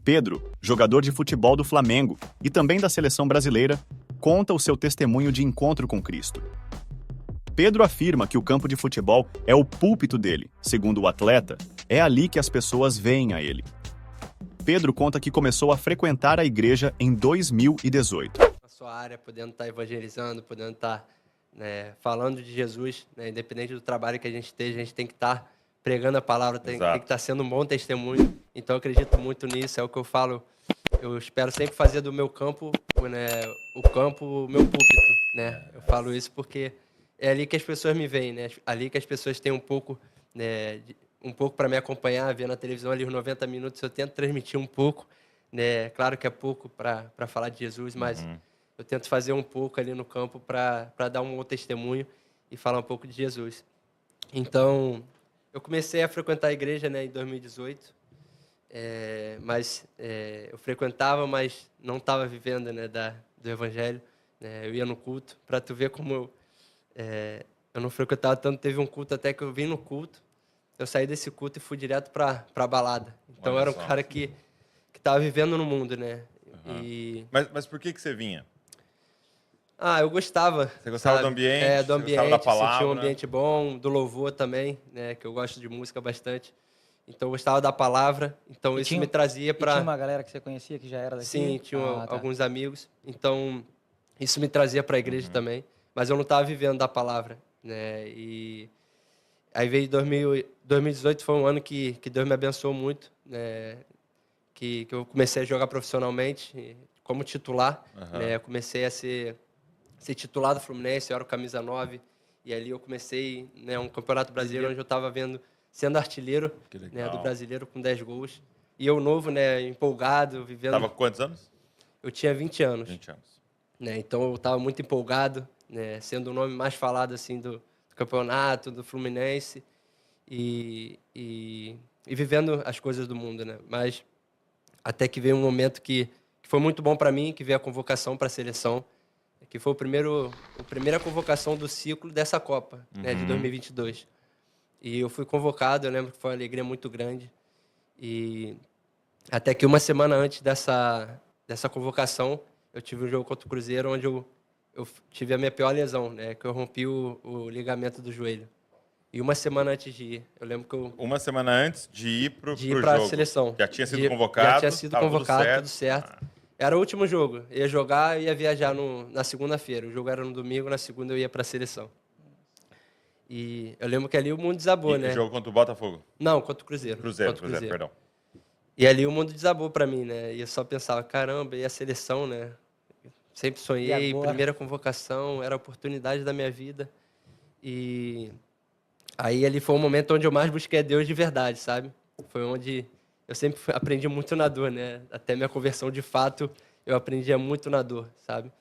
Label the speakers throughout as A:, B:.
A: Pedro, jogador de futebol do Flamengo e também da seleção brasileira, conta o seu testemunho de encontro com Cristo. Pedro afirma que o campo de futebol é o púlpito dele. Segundo o atleta, é ali que as pessoas veem a ele. Pedro conta que começou a frequentar a igreja em 2018.
B: Na sua área, podendo estar evangelizando, podendo estar falando de Jesus, independente do trabalho que a gente tem que estar pregando a palavra, tem que estar sendo um bom testemunho. Então, eu acredito muito nisso, é o que eu falo. Eu espero sempre fazer do meu campo, o campo, o meu púlpito, Eu falo isso porque é ali que as pessoas me veem, Ali que as pessoas têm um pouco para me acompanhar, ver na televisão ali os 90 minutos, eu tento transmitir um pouco, Claro que é pouco para falar de Jesus, mas eu tento fazer um pouco ali no campo para dar um outro testemunho e falar um pouco de Jesus. Então, eu comecei a frequentar a igreja, em 2018, eu frequentava, mas não estava vivendo, do evangelho. Eu ia no culto, para tu ver como eu não frequentava tanto. Teve um culto até que eu vim no culto, eu saí desse culto e fui direto para a balada. Então, eu era um cara que estava vivendo no mundo,
C: Mas por que você vinha?
B: Eu gostava.
C: Você gostava do ambiente?
B: Do ambiente,
C: gostava da palavra,
B: sentia um ambiente bom, do louvor também, que eu gosto de música bastante. Então, eu gostava da palavra, então isso me trazia para...
D: Tinha uma galera que você conhecia que já era daqui?
B: Sim, tinha alguns amigos. Então, isso me trazia para a igreja também. Mas eu não estava vivendo da palavra, E aí veio 2018, foi um ano que Deus me abençoou muito, que eu comecei a jogar profissionalmente como titular, Eu comecei a ser titular do Fluminense, eu era o camisa 9, e ali eu comecei um campeonato brasileiro onde eu estava sendo artilheiro do brasileiro com 10 gols. E eu novo, empolgado, vivendo...
C: Estava com quantos anos?
B: Eu tinha 20 anos.
C: 20 anos.
B: Então eu estava muito empolgado, sendo o nome mais falado assim, do campeonato, do Fluminense, e vivendo as coisas do mundo. Mas até que veio um momento que foi muito bom para mim, que veio a convocação para a seleção, que foi a primeira convocação do ciclo dessa Copa, de 2022. E eu fui convocado, eu lembro que foi uma alegria muito grande. E até que uma semana antes dessa convocação, eu tive um jogo contra o Cruzeiro, onde eu tive a minha pior lesão, que eu rompi o ligamento do joelho. E uma semana antes de ir, eu lembro que eu...
C: Uma semana antes de ir pro jogo.
B: Para a seleção.
C: Já tinha sido convocado?
B: Já tinha sido convocado, tudo certo. Era o último jogo. Ia jogar e ia viajar na segunda-feira. O jogo era no domingo, na segunda eu ia para a seleção. E eu lembro que ali o mundo desabou,
C: E jogo contra o Botafogo?
B: Não, contra o Cruzeiro.
C: Cruzeiro, perdão.
B: E ali o mundo desabou para mim, E eu só pensava, caramba, e a seleção, Sempre sonhei, primeira convocação, era a oportunidade da minha vida. E aí ali foi o momento onde eu mais busquei a Deus de verdade, sabe? Foi onde eu sempre aprendi muito na dor, Até minha conversão de fato, eu aprendia muito na dor, sabe?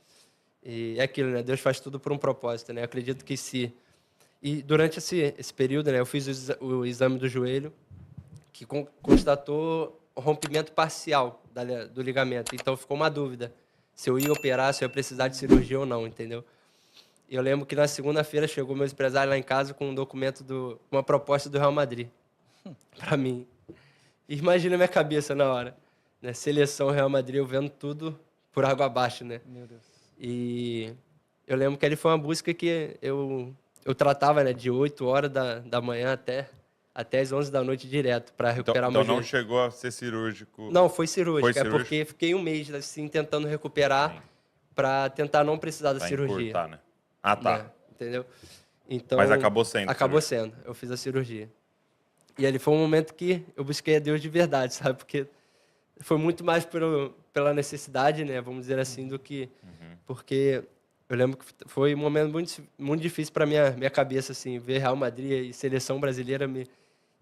B: E é aquilo, Deus faz tudo por um propósito, Eu acredito que E durante esse período, eu fiz o exame do joelho, que constatou o rompimento parcial do ligamento. Então, ficou uma dúvida se eu ia operar, se eu ia precisar de cirurgia ou não, entendeu? E eu lembro que na segunda-feira chegou meu empresário lá em casa com um documento, uma proposta do Real Madrid, para mim. E imagina a minha cabeça na hora. Seleção, Real Madrid, eu vendo tudo por água abaixo,
D: Meu Deus.
B: E eu lembro que ali foi uma busca que eu tratava, de 8 horas da manhã até as 11 da noite direto, para recuperar meu joelho.
C: Então não chegou a ser cirúrgico?
B: Não, foi cirúrgico.
C: Foi cirúrgico?
B: Porque fiquei um mês assim, tentando recuperar para tentar não precisar da cirurgia.
C: Encurtar, né? Ah, tá.
B: Entendeu? Então,
C: mas acabou sendo.
B: Acabou sendo. Eu fiz a cirurgia. E ali foi um momento que eu busquei a Deus de verdade, sabe? Porque foi muito mais pela necessidade, Vamos dizer assim, do que... Porque eu lembro que foi um momento muito, muito difícil para minha cabeça, assim, ver Real Madrid e seleção brasileira me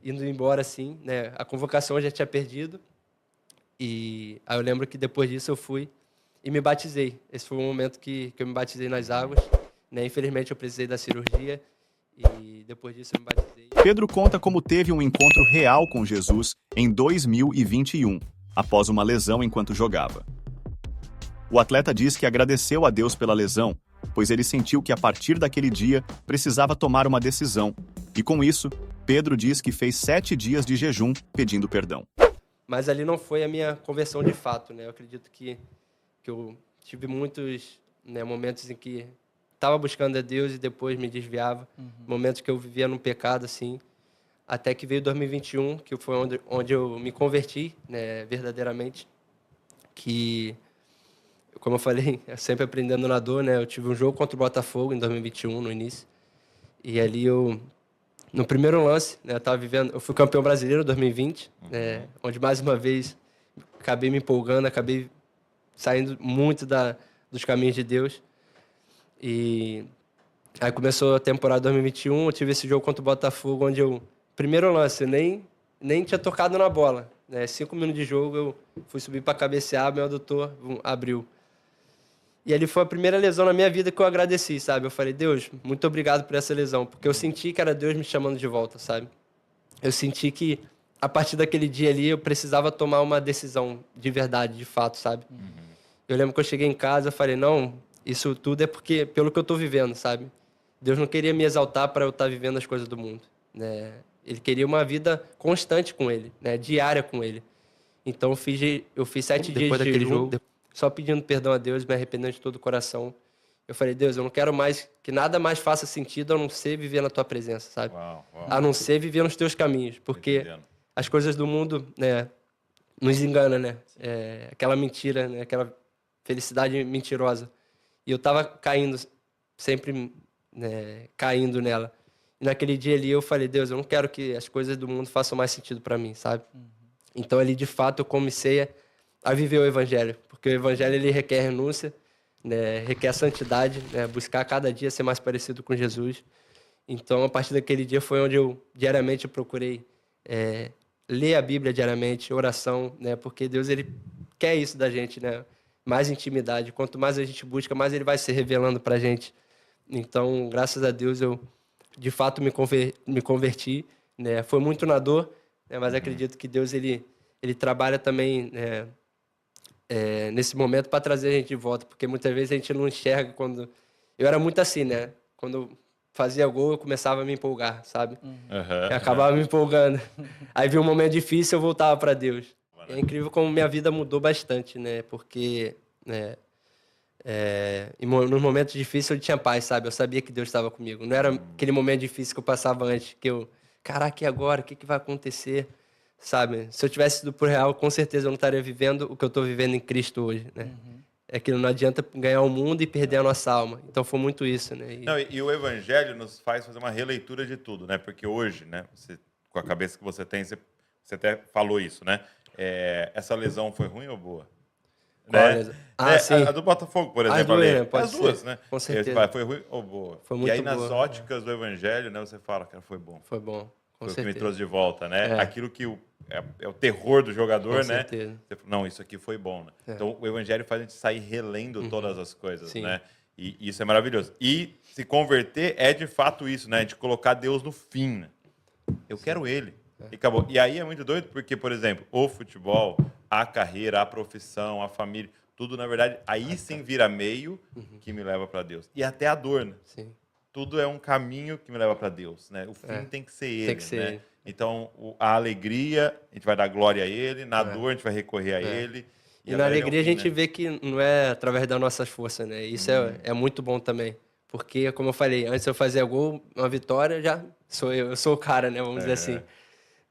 B: indo embora, assim, A convocação eu já tinha perdido. E aí eu lembro que depois disso eu fui e me batizei. Esse foi o momento que eu me batizei nas águas. Infelizmente eu precisei da cirurgia e depois disso eu me batizei.
A: Pedro conta como teve um encontro real com Jesus em 2021, após uma lesão enquanto jogava. O atleta diz que agradeceu a Deus pela lesão, pois ele sentiu que a partir daquele dia precisava tomar uma decisão. E com isso, Pedro diz que fez 7 dias de jejum pedindo perdão.
B: Mas ali não foi a minha conversão de fato, né? Eu acredito que eu tive muitos, né, momentos em que estava buscando a Deus e depois me desviava. Momentos que eu vivia num pecado, assim. Até que veio 2021, que foi onde eu me converti, né, verdadeiramente. Que, como eu falei, sempre aprendendo na dor, né? Eu tive um jogo contra o Botafogo em 2021, no início. E ali no primeiro lance, né, eu fui campeão brasileiro em 2020, né, onde mais uma vez acabei me empolgando, acabei saindo muito dos caminhos de Deus. E aí começou a temporada 2021, eu tive esse jogo contra o Botafogo, onde primeiro lance, eu nem tinha tocado na bola, né? 5 minutos de jogo, eu fui subir para cabecear, meu adutor abriu. E ali foi a primeira lesão na minha vida que eu agradeci, sabe? Eu falei, Deus, muito obrigado por essa lesão, porque eu senti que era Deus me chamando de volta, sabe? Eu senti que, a partir daquele dia ali, eu precisava tomar uma decisão de verdade, de fato, sabe? Eu lembro que eu cheguei em casa, eu falei, não, isso tudo é pelo que eu estou vivendo, sabe? Deus não queria me exaltar para eu estar vivendo as coisas do mundo, né? Ele queria uma vida constante com Ele, né? Diária com Ele. Então, eu fiz 7 dias de jejum, só pedindo perdão a Deus, me arrependendo de todo o coração. Eu falei, Deus, eu não quero mais que nada mais faça sentido a não ser viver na Tua presença, sabe? A não ser viver nos Teus caminhos, porque as coisas do mundo, né, nos enganam, né? Aquela mentira, né? Aquela felicidade mentirosa. E eu estava caindo, sempre, né, caindo nela. E naquele dia ali eu falei, Deus, eu não quero que as coisas do mundo façam mais sentido para mim, sabe? Então ali, de fato, eu comecei a viver o Evangelho, porque o Evangelho ele requer renúncia, né, requer santidade, né, buscar cada dia ser mais parecido com Jesus. Então, a partir daquele dia foi onde eu diariamente procurei ler a Bíblia diariamente, oração, né, porque Deus ele quer isso da gente, né, mais intimidade. Quanto mais a gente busca, mais Ele vai se revelando para a gente. Então, graças a Deus, eu de fato me converti, né, foi muito na dor, né, mas acredito que Deus ele trabalha também, né, nesse momento para trazer a gente de volta, porque muitas vezes a gente não enxerga quando... Eu era muito assim, né? Quando eu fazia gol, eu começava a me empolgar, sabe? Eu acabava me empolgando. Aí vi um momento difícil, eu voltava para Deus. É incrível como minha vida mudou bastante, né? Porque nos momentos difíceis eu tinha paz, sabe? Eu sabia que Deus estava comigo. Não era aquele momento difícil que eu passava antes, que caraca, e agora? O que vai acontecer? Sabe? Se eu tivesse ido pro real, com certeza eu não estaria vivendo o que eu estou vivendo em Cristo hoje, né? É que não adianta ganhar o mundo e perder a nossa alma. Então foi muito isso, né?
C: E o Evangelho nos faz fazer uma releitura de tudo, né? Porque hoje, né? Você, com a cabeça que você tem, você até falou isso, né? Essa lesão foi ruim ou boa? Né?
B: Sim.
C: A do Botafogo, por exemplo.
B: As duas,
C: né?
B: Com certeza.
C: Foi ruim ou boa?
B: Foi muito
C: boa. E aí, nas
B: boa,
C: óticas do Evangelho, né? Você fala, cara, foi bom.
B: Foi bom. Com
C: foi
B: certeza.
C: O que me trouxe de volta, né? Aquilo que é o terror do jogador,
B: com
C: né?
B: Certeza.
C: Você fala, não, isso aqui foi bom, né? Então, o Evangelho faz a gente sair relendo todas as coisas,
B: Sim.
C: né? E isso é maravilhoso. E se converter é, de fato, isso, né? De colocar Deus no fim, né? Eu quero Ele. E acabou. E aí é muito doido porque, por exemplo, o futebol, a carreira, a profissão, a família, tudo, na verdade, aí sim vira meio que me leva para Deus. E até a dor, né?
B: Sim.
C: Tudo é um caminho que me leva para Deus, né? O fim tem que ser Ele,
B: tem que ser
C: né?
B: Ele.
C: Então, a alegria, a gente vai dar glória a Ele, na dor a gente vai recorrer a Ele.
B: E na alegria a gente vê que não é através das nossas forças, né? Isso é muito bom também. Porque, como eu falei, antes eu fazia gol, uma vitória, já eu sou o cara, né? Vamos dizer assim.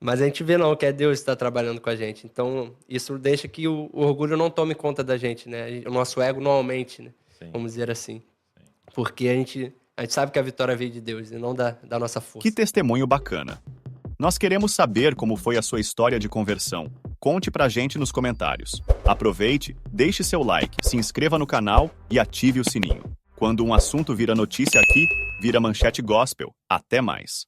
B: Mas a gente vê não, que é Deus que está trabalhando com a gente. Então, isso deixa que o orgulho não tome conta da gente, né? O nosso ego não aumente, né? Vamos dizer assim. Sim. Porque a gente sabe que a vitória veio de Deus e não da nossa força.
A: Que testemunho bacana. Nós queremos saber como foi a sua história de conversão. Conte pra gente nos comentários. Aproveite, deixe seu like, se inscreva no canal e ative o sininho. Quando um assunto vira notícia aqui, vira Manchete Gospel. Até mais.